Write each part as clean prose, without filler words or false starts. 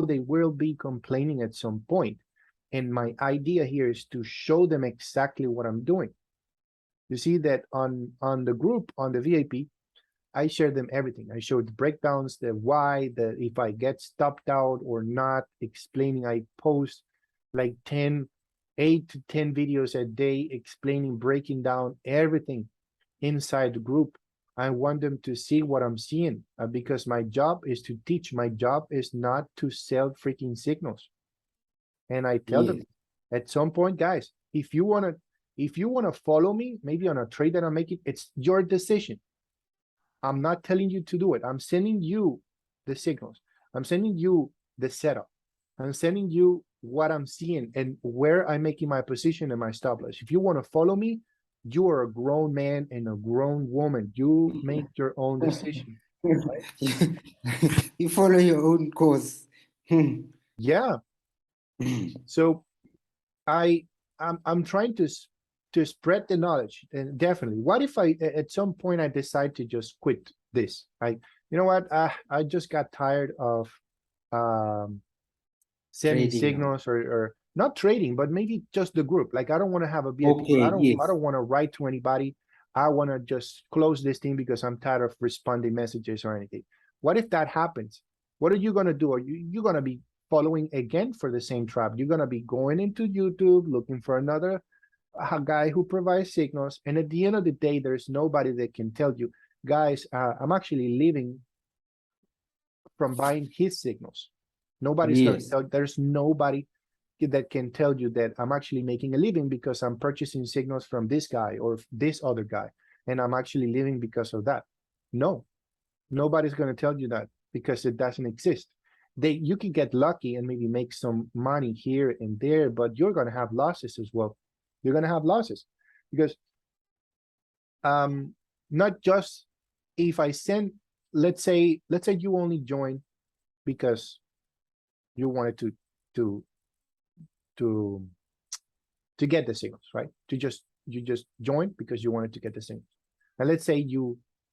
they will be complaining at some point. And my idea here is to show them exactly what I'm doing. You see that on the group, on the VIP, I share them everything. I show the breakdowns, the why, the if I get stopped out or not, explaining. I post like 8 to 10 videos a day explaining, breaking down everything inside the group. I want them to see what I'm seeing because my job is to teach. My job is not to sell freaking signals. And I tell them at some point, guys, if you wanna follow me, maybe on a trade that I'm making, it's your decision. I'm not telling you to do it. I'm sending you the signals. I'm sending you the setup. I'm sending you what I'm seeing and where I'm making my position and my stop loss. If you want to follow me, you are a grown man and a grown woman. You make your own decision. Right? You follow your own course. Yeah. So I'm trying to spread the knowledge, and definitely. What if I at some point I decide to just quit this? You know what? I just got tired of sending Trading. signals or not trading, but maybe just the group. Like I don't want to have a VIP. Okay, I don't want to write to anybody. I want to just close this thing because I'm tired of responding messages or anything. What if that happens? What are you gonna do? Are you gonna be following again for the same trap? You're gonna be going into YouTube looking for another guy who provides signals, and at the end of the day, there's nobody that can tell you, guys, I'm actually living from buying his signals. Nobody's gonna tell. There's nobody that can tell you that I'm actually making a living because I'm purchasing signals from this guy or this other guy, and I'm actually living because of that. No, nobody's gonna tell you that because it doesn't exist. You can get lucky and maybe make some money here and there, but you're gonna have losses as well. You're gonna have losses because not just if I send, let's say you only join because you wanted to get the signals, right? You just joined because you wanted to get the signals. And let's say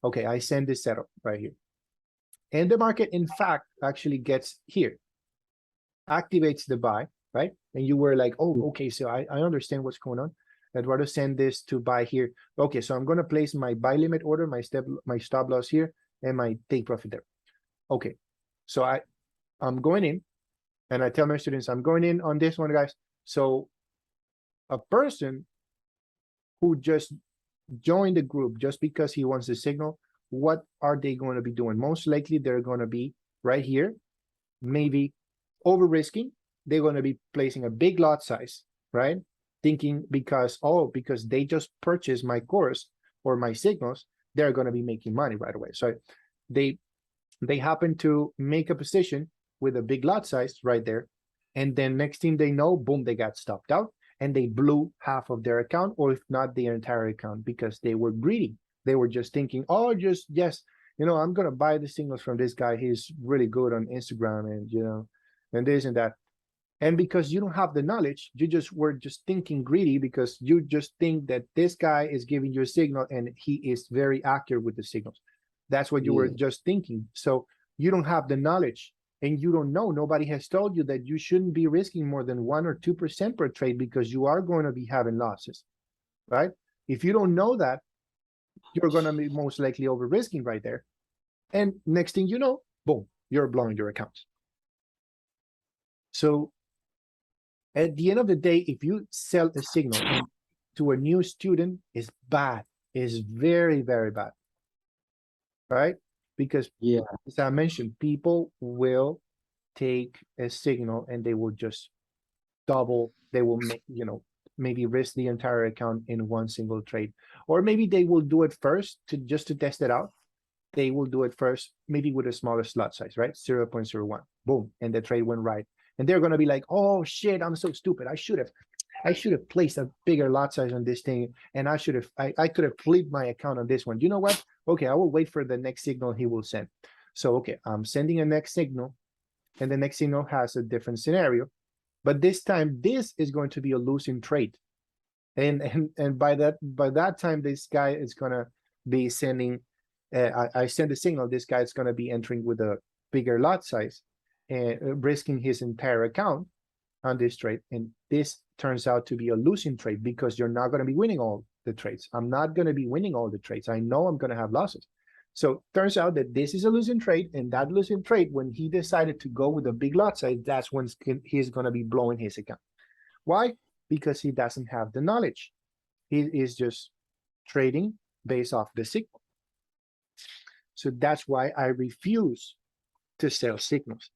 okay, I send this setup right here. And the market, in fact, actually gets here, activates the buy, right? And you were like, oh, okay, so I understand what's going on. I'd rather send this to buy here. Okay, so I'm going to place my buy limit order, my stop loss here, and my take profit there. Okay, so I'm going in, and I tell my students, I'm going in on this one, guys. So a person who just joined the group just because he wants the signal, what are they going to be doing? Most likely they're going to be right here, maybe over risking. They're going to be placing a big lot size, right? Thinking because they just purchased my course or my signals, they're going to be making money right away. So they happen to make a position with a big lot size right there. And then next thing they know, boom, they got stopped out and they blew half of their account, or if not their entire account, because they were greedy. They were just thinking, oh, yes, I'm going to buy the signals from this guy. He's really good on Instagram and, and this and that. And because you don't have the knowledge, were just thinking greedy because you just think that this guy is giving you a signal and he is very accurate with the signals. That's what you were just thinking. So you don't have the knowledge and you don't know. Nobody has told you that you shouldn't be risking more than 1 or 2% per trade because you are going to be having losses, right? If you don't know that, you're going to be most likely over risking right there. And next thing you know, boom, you're blowing your accounts. So at the end of the day, if you sell a signal to a new student, it's bad. It's very, very bad, right? Because as I mentioned, people will take a signal and they will just double. They will make, maybe risk the entire account in one single trade, or maybe they will do it first just to test it out. They will do it first, maybe with a smaller slot size, right? 0.01, boom, and the trade went right. And they're going to be like, oh shit, I'm so stupid. I should have placed a bigger lot size on this thing. And I could have flipped my account on this one. You know what? Okay, I will wait for the next signal he will send. So, okay, I'm sending a next signal and the next signal has a different scenario. But this time, this is going to be a losing trade. And by that time, this guy is going to be sending, I send a signal, this guy is going to be entering with a bigger lot size. risking his entire account on this trade, and this turns out to be a losing trade because you're not going to be winning all the trades. I'm not going to be winning all the trades. I know I'm going to have losses. So turns out that this is a losing trade, and that losing trade, when he decided to go with a big lot size, that's when he's going to be blowing his account. Why? Because he doesn't have the knowledge. He is just trading based off the signal. So that's why I refuse to sell signals.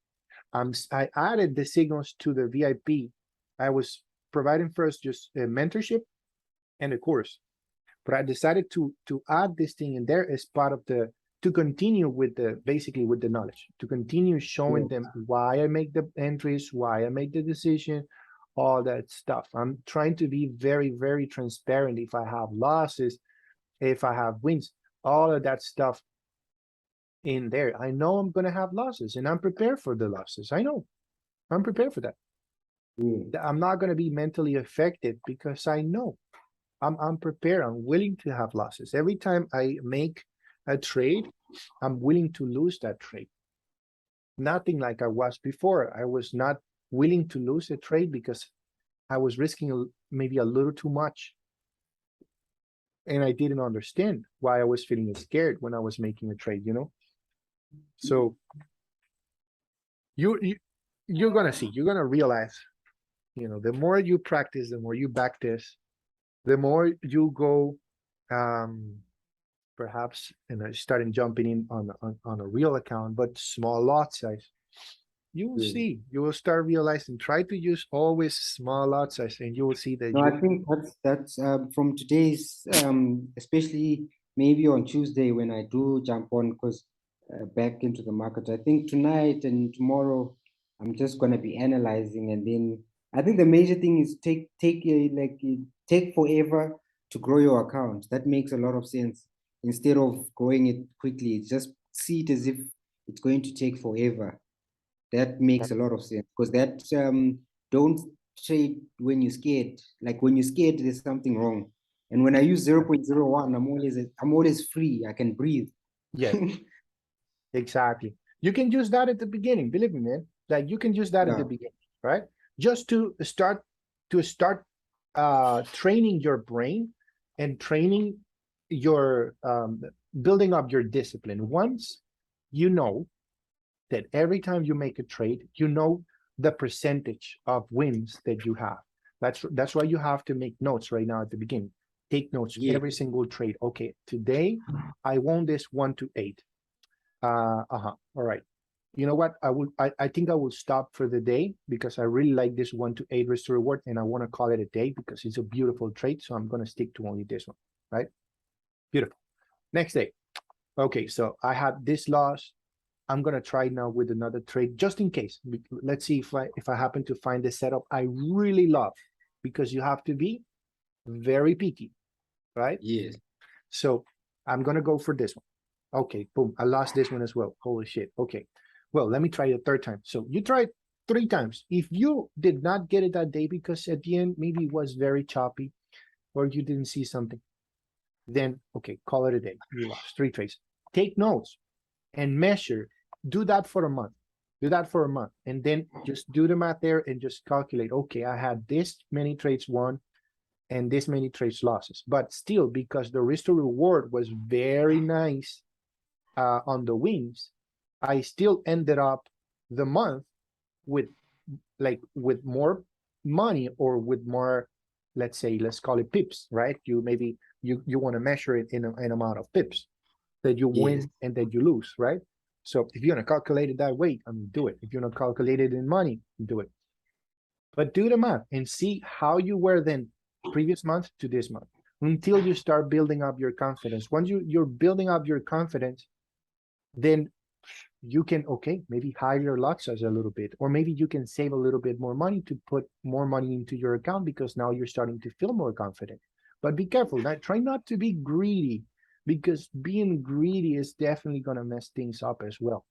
I added the signals to the VIP. I was providing first just a mentorship and a course, but I decided to add this thing in there as part of the, to continue with the, basically with the knowledge, to continue showing them why I make the entries, why I make the decision, all that stuff. I'm trying to be very, very transparent. If I have losses, if I have wins, all of that stuff in there. I know I'm going to have losses, and I'm prepared for the losses. I know I'm prepared for that. I'm not going to be mentally affected because I know I'm prepared. I'm willing to have losses. Every time I make a trade, I'm willing to lose that trade. Nothing like I was before. I was not willing to lose a trade because I was risking maybe a little too much. And I didn't understand why I was feeling scared when I was making a trade, you know? So you're gonna see, you're gonna realize, you know, the more you practice, the more you back this, the more you go, perhaps, starting jumping in on a real account, but small lot size. You will see, you will start realizing, try to use always small lot size, and you will see that. No, I think that's from today's, especially maybe on Tuesday when I do jump on, because back into the market. I think tonight and tomorrow, I'm just gonna be analyzing, and then I think the major thing is take forever to grow your account. That makes a lot of sense. Instead of growing it quickly, just see it as if it's going to take forever. That makes a lot of sense, because that don't trade when you're scared. Like when you're scared, there's something wrong. And when I use 0.01, I'm always free. I can breathe. Yes, exactly. You can use that at the beginning. Believe me, man. Like you can use that at the beginning, right? Just to start training your brain and training your building up your discipline. Once you know that every time you make a trade, you know the percentage of wins that you have. That's why you have to make notes right now at the beginning. Take notes every single trade. Okay, today I won this 1 to 8. All right. You know what? I think I will stop for the day because I really like this 1 to 8 risk to reward, and I want to call it a day because it's a beautiful trade. So I'm gonna stick to only this one, right? Beautiful. Next day. Okay, so I had this loss. I'm gonna try now with another trade just in case. Let's see if I happen to find the setup I really love, because you have to be very picky, right? Yes. So I'm gonna go for this one. Okay, boom, I lost this one as well. Holy shit. Okay, well, let me try a third time. So you tried 3 times. If you did not get it that day because at the end maybe it was very choppy or you didn't see something, then okay, call it a day. You lost 3 trades. Take notes and measure. Do that for a month. Do that for a month, and then just do the math there and just calculate. Okay, I had this many trades won and this many trades losses, but still, because the risk to reward was very nice on the wins, I still ended up the month with more money, or with more, let's call it pips, right? You maybe you want to measure it in an amount of pips that you win and that you lose, right? So if you're gonna calculate it that way, do it. If you're gonna calculate it in money, do it. But do the math and see how you were then previous month to this month, until you start building up your confidence. Once you're building up your confidence, then you can, okay, maybe higher your lot size a little bit, or maybe you can save a little bit more money to put more money into your account because now you're starting to feel more confident. But be careful. Try not to be greedy, because being greedy is definitely going to mess things up as well.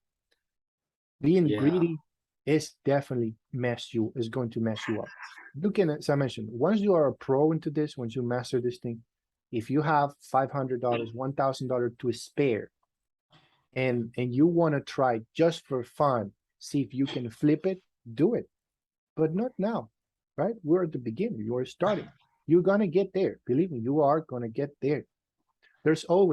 Being greedy is definitely going to mess you up. Look at, as I mentioned, once you are a pro into this, once you master this thing, if you have $500, $1,000 to spare, and you want to try just for fun see if you can flip it, do it. But not now, right? We're at the beginning. You are starting. You're gonna get there. Believe me, you are gonna get there. There's always